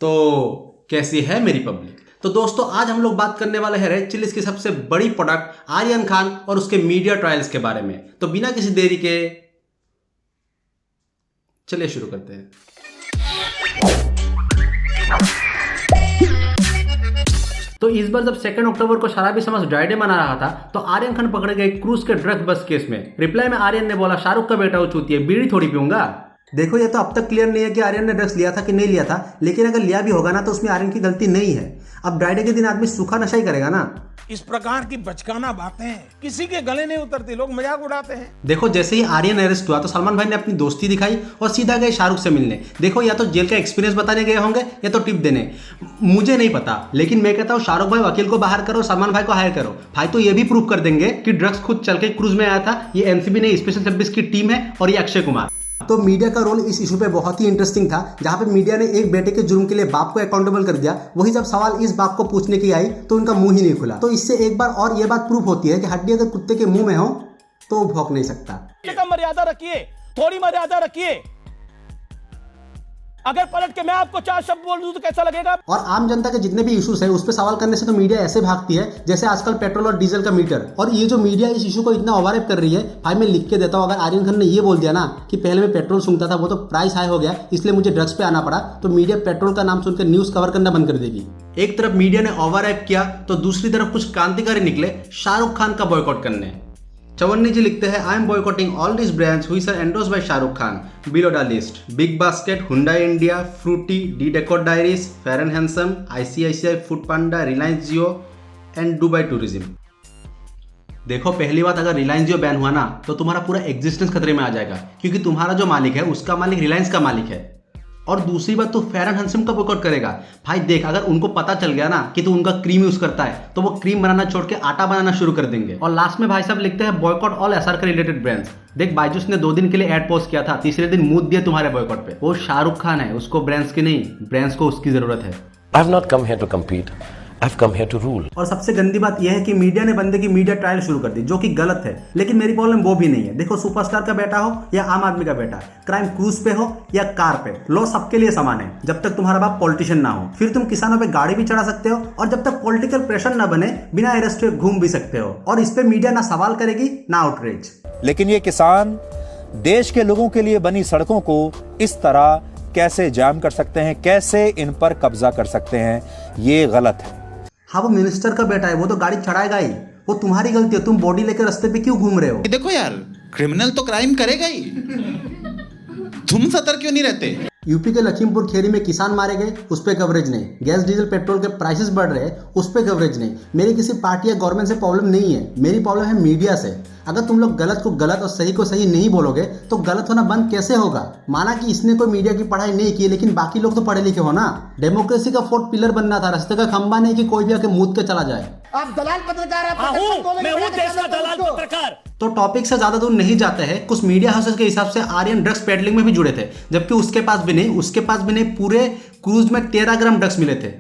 तो कैसी है मेरी पब्लिक। तो दोस्तों आज हम लोग बात करने वाले हैं रेड चिलीज की सबसे बड़ी प्रोडक्ट आर्यन खान और उसके मीडिया ट्रायल्स के बारे में। तो बिना किसी देरी के चलिए शुरू करते हैं। तो इस बार जब 2 अक्टूबर को शराबी समाज ड्राई डे मना रहा था तो आर्यन खान पकड़े गए क्रूज के ड्रग बस केस में। रिप्लाई में आर्यन ने बोला शाहरुख का बेटा हो चूतिए, बीड़ी थोड़ी पीऊंगा। देखो ये तो अब तक क्लियर नहीं है कि आर्यन ने ड्रग्स लिया था कि नहीं लिया था, लेकिन अगर लिया भी होगा ना तो उसमें आर्यन की गलती नहीं है। अब ड्राई डे के दिन आदमी सूखा नशा ही करेगा ना। इस प्रकार की बचकाना बातें किसी के गले नहीं उतरती, लोग मजाक उड़ाते हैं। देखो जैसे ही आर्यन अरेस्ट हुआ तो सलमान भाई ने अपनी दोस्ती दिखाई और सीधा गए शाहरुख से मिलने। देखो या तो जेल का एक्सपीरियंस बताने गए होंगे या तो टिप देने, मुझे नहीं पता, लेकिन मैं कहता हूँ शाहरुख भाई वकील को बाहर करो, सलमान भाई को हायर करो। भाई तो ये भी प्रूव कर देंगे कि ड्रग्स खुद चल के क्रूज में आया था, ये एनसीबी नहीं स्पेशल 26 की टीम है और ये अक्षय कुमार। तो मीडिया का रोल इस इशू पे बहुत ही इंटरेस्टिंग था, जहां पे मीडिया ने एक बेटे के जुर्म के लिए बाप को अकाउंटेबल कर दिया। वही जब सवाल इस बाप को पूछने की आई तो उनका मुंह ही नहीं खुला। तो इससे एक बार और ये बात प्रूफ होती है कि हड्डी अगर कुत्ते के मुंह में हो तो वो भौंक नहीं सकता। मर्यादा रखिए, थोड़ी मर्यादा रखिए। अगर पलट के मैं आपको 4 शब्द बोल दूं तो कैसा लगेगा। और आम जनता के जितने भी इश्यूज है उस पर सवाल करने से तो मीडिया ऐसे भागती है जैसे आजकल पेट्रोल और डीजल का मीटर। और ये जो मीडिया इस इशू को इतना ओवरहाइप कर रही है, भाई मैं लिख के देता हूँ, अगर आर्यन खान ने ये बोल दिया ना कि पहले मैं पेट्रोल सूंघता था वो तो प्राइस हाई हो गया इसलिए मुझे ड्रग्स पे आना पड़ा, तो मीडिया पेट्रोल का नाम सुनकर न्यूज कवर करना बंद कर देगी। एक तरफ मीडिया ने ओवरहाइप किया तो दूसरी तरफ कुछ क्रांतिकारी निकले शाहरुख खान का बॉयकॉट करने। चवन्नी जी लिखते हैं, I am boycotting all this brands which are endorsed by Shahrukh Khan. Below the list: Big Basket, Hyundai India, Frooti, D Decor diaries, Fair and Handsome, ICICI, Food Panda, Reliance Jio and Dubai tourism. देखो पहली बात, अगर रिलायंस जियो ban हुआ ना तो तुम्हारा पूरा existence खतरे में आ जाएगा, क्योंकि तुम्हारा जो मालिक है उसका मालिक रिलायंस का मालिक है। और दूसरी बात, तो फेयर एंड हैंडसम का बॉयकॉट करेगा। भाई देख, अगर उनको पता चल गया ना कि तू उनका क्रीम यूज करता है तो वो क्रीम बनाना छोड़ के आटा बनाना शुरू कर देंगे। और लास्ट में भाई साहब लिखते हैं, बॉयकॉट ऑल एसआर के रिलेटेड ब्रांड्स। देख बायजूस ने 2 दिन के लिए एड पोस्ट किया था, तीसरे दिन मूड दिया तुम्हारे बॉयकॉट पे। वो शाहरुख खान है, उसको ब्रांड्स की नहीं, ब्रांड्स को उसकी जरूरत है। I have not come here to compete. I've come here to rule. और सबसे गंदी बात यह है कि मीडिया ने बंदे की मीडिया ट्रायल शुरू कर दी, जो कि गलत है। लेकिन मेरी प्रॉब्लम वो भी नहीं है। देखो सुपरस्टार का बेटा हो या आम आदमी का बेटा, क्राइम क्रूज पे हो या कार पे, लॉ सबके लिए समान है जब तक तुम्हारा बाप पॉलिटिशियन ना हो। फिर तुम किसानों पे गाड़ी भी चढ़ा सकते हो और जब तक पॉलिटिकल प्रेशर ना बने बिना अरेस्ट हुए घूम भी सकते हो। और इस पे मीडिया ना सवाल करेगी ना आउटरीच। लेकिन ये किसान देश के लोगों के लिए बनी सड़कों को इस तरह कैसे जाम कर सकते हैं, कैसे इन पर कब्जा कर सकते हैं, ये गलत है। हाँ वो मिनिस्टर का बेटा है, वो तो गाड़ी चढ़ाएगा ही, वो तुम्हारी गलती है। तुम बॉडी लेकर रास्ते पे क्यों घूम रहे हो? देखो यार, क्रिमिनल तो क्राइम करेगा ही, तुम सतर्क क्यों नहीं रहते? यूपी के लखीमपुर खीरी में किसान मारे गए, उस पर कवरेज नहीं। गैस डीजल पेट्रोल के प्राइसेस बढ़ रहे हैं, उस पर कवरेज नहीं। मेरी किसी पार्टी या गवर्नमेंट से प्रॉब्लम नहीं है, मेरी प्रॉब्लम है मीडिया से। अगर तुम लोग गलत को गलत और सही को सही नहीं बोलोगे तो गलत होना बंद कैसे होगा? माना कि इसने कोई मीडिया की पढ़ाई नहीं की, लेकिन बाकी लोग तो पढ़े लिखे हो ना। डेमोक्रेसी का 4th पिलर बनना था, रास्ते का खंबा नहीं कि कोई भी आके मूद के चला जाए। आप दलाल पत्रकार, मैं हूं देश का दलाल पत्रकार। तो टॉपिक से ज्यादा दूर नहीं जाते हैं। कुछ मीडिया हाउसेस के हिसाब से आर्यन ड्रग्स पेडलिंग में भी जुड़े थे, जबकि उसके पास भी नहीं पूरे क्रूज में 13 ग्राम ड्रग्स मिले थे।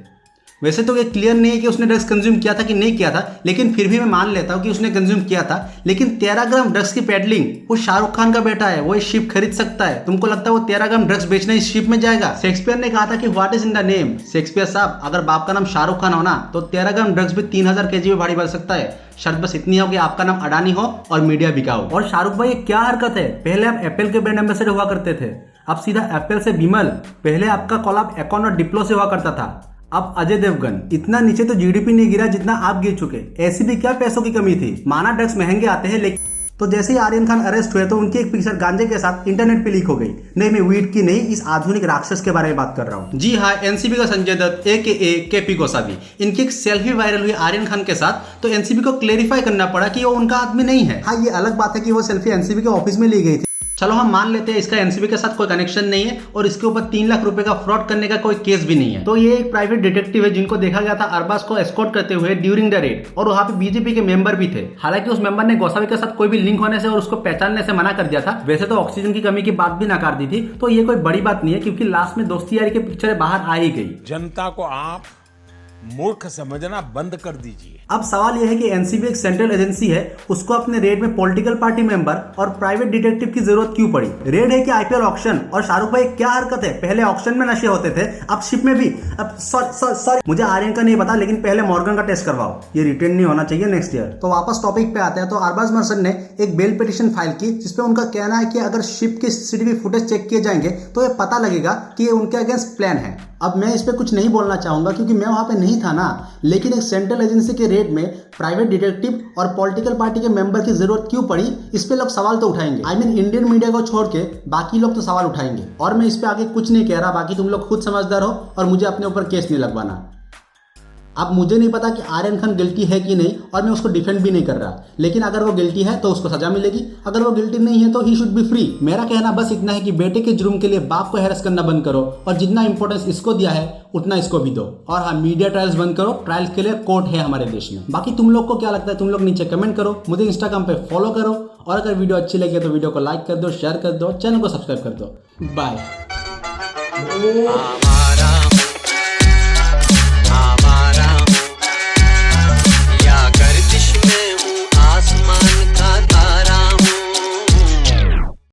वैसे तो ये क्लियर नहीं है कि उसने ड्रग्स कंज्यूम किया था कि नहीं किया था, लेकिन फिर भी मैं मान लेता हूं कि उसने कंज्यूम किया था। लेकिन 13 ग्राम ड्रग्स की पेडलिंग, वो शाहरुख खान का बेटा है, वो एक शिप खरीद सकता है। तुमको लगता है वो 13 ग्राम ड्रग्स बेचने इस शिप में जाएगा? शेक्सपियर ने कहा था कि what is in the name. Shakespeare साहब, अगर बाप का नाम शाहरुख खान हो ना तो 13 ग्राम ड्रग्स भी 3000 kg में भारी बढ़ सकता है। शर्त बस इतनी हो कि आपका नाम अडानी हो और मीडिया बिकाओ। और शाहरुख भाई क्या हरकत है, पहले आप एप्पल के ब्रांड एम्बेसडर हुआ करते थे, अब सीधा एप्पल से विमल। पहले आपका कॉलअप एकॉन और डिप्लो से हुआ करता था, अब अजय देवगन। इतना नीचे तो जीडीपी नहीं गिरा जितना आप गिर चुके। ऐसी भी क्या पैसों की कमी थी? माना ड्रग्स महंगे आते हैं, लेकिन तो जैसे ही आर्यन खान अरेस्ट हुए तो उनकी एक पिक्चर गांजे के साथ इंटरनेट पे लीक हो गई। नहीं, मैं वीड की नहीं, इस आधुनिक राक्षस के बारे में बात कर रहा हूँ। जी हाँ, एनसीबी का संजय दत्त AKA केपी गोसावी, इनकी एक सेल्फी वायरल हुई आर्यन खान के साथ, तो एनसीबी को क्लेरिफाई करना पड़ा कि वो उनका आदमी नहीं है। हाँ, ये अलग बात है कि वो सेल्फी एनसीबी के ऑफिस में ली गई थी। चलो हम मान लेते हैं इसका एनसीबी के साथ कोई कनेक्शन नहीं है और इसके ऊपर 3 लाख रुपए का फ्रॉड करने का कोई केस भी नहीं है। तो ये एक प्राइवेट डिटेक्टिव है जिनको देखा गया था अरबाज को एस्कॉर्ट करते हुए ड्यूरिंग द रेड, और वहां पे बीजेपी के मेंबर भी थे। हालांकि उस मेंबर ने गोसावी के साथ कोई भी लिंक होने से और उसको पहचानने से मना कर दिया था। वैसे तो ऑक्सीजन की कमी की बात भी नकार दी थी, तो ये कोई बड़ी बात नहीं है, क्योंकि लास्ट में दोस्ती यारी की पिक्चर बाहर आ ही गई। जनता को आप मूर्ख समझना बंद कर दीजिए। अब सवाल यह है कि एनसीबी एक सेंट्रल एजेंसी है, उसको अपने रेड में पॉलिटिकल पार्टी मेंबर और प्राइवेट डिटेक्टिव की जरूरत क्यों पड़ी? रेड है कि आईपीएल ऑक्शन? और शाहरुख भाई क्या हरकत है, पहले ऑक्शन में नशे होते थे, अब शिप में भी। अब सॉरी मुझे आर्यन का नहीं पता, लेकिन पहले मॉर्गन का टेस्ट करवाओ, ये रिटर्न नहीं होना चाहिए नेक्स्ट ईयर। तो वापस टॉपिक पे आते हैं। तो अरबाज मर्चेंट ने एक बेल पिटीशन फाइल की, जिसपे उनका कहना है कि अगर शिप के सीसीटीवी फुटेज चेक किए जाएंगे तो ये पता लगेगा कि ये उनके अगेंस्ट प्लान है। अब मैं इस पे कुछ नहीं बोलना चाहूंगा क्योंकि मैं वहां पे नहीं था ना, लेकिन एक सेंट्रल एजेंसी के रेड में प्राइवेट डिटेक्टिव और पॉलिटिकल पार्टी के मेंबर की जरूरत क्यों पड़ी, इस पे लोग सवाल तो उठाएंगे। आई मीन इंडियन मीडिया को छोड़ के बाकी लोग तो सवाल उठाएंगे। और मैं इस पे आगे कुछ नहीं कह रहा, बाकी तुम लोग खुद समझदार हो और मुझे अपने ऊपर केस नहीं लगवाना। अब मुझे नहीं पता कि आर्यन खान गिल्टी है कि नहीं, और मैं उसको डिफेंड भी नहीं कर रहा, लेकिन अगर वो गिल्टी है तो उसको सजा मिलेगी, अगर वो गिल्टी नहीं है तो ही शुड बी फ्री। मेरा कहना बस इतना है कि बेटे के जुर्म के लिए बाप को हैरेस करना बंद करो, और जितना इंपॉर्टेंस इसको दिया है उतना इसको भी दो। और हाँ, मीडिया ट्रायल्स बंद करो, ट्रायल्स के लिए कोर्ट है हमारे देश में। बाकी तुम लोग को क्या लगता है, तुम लोग नीचे कमेंट करो, मुझे इंस्टाग्राम पे फॉलो करो, और अगर वीडियो अच्छी लगी तो वीडियो को लाइक कर दो, शेयर कर दो, चैनल को सब्सक्राइब कर दो। बाय।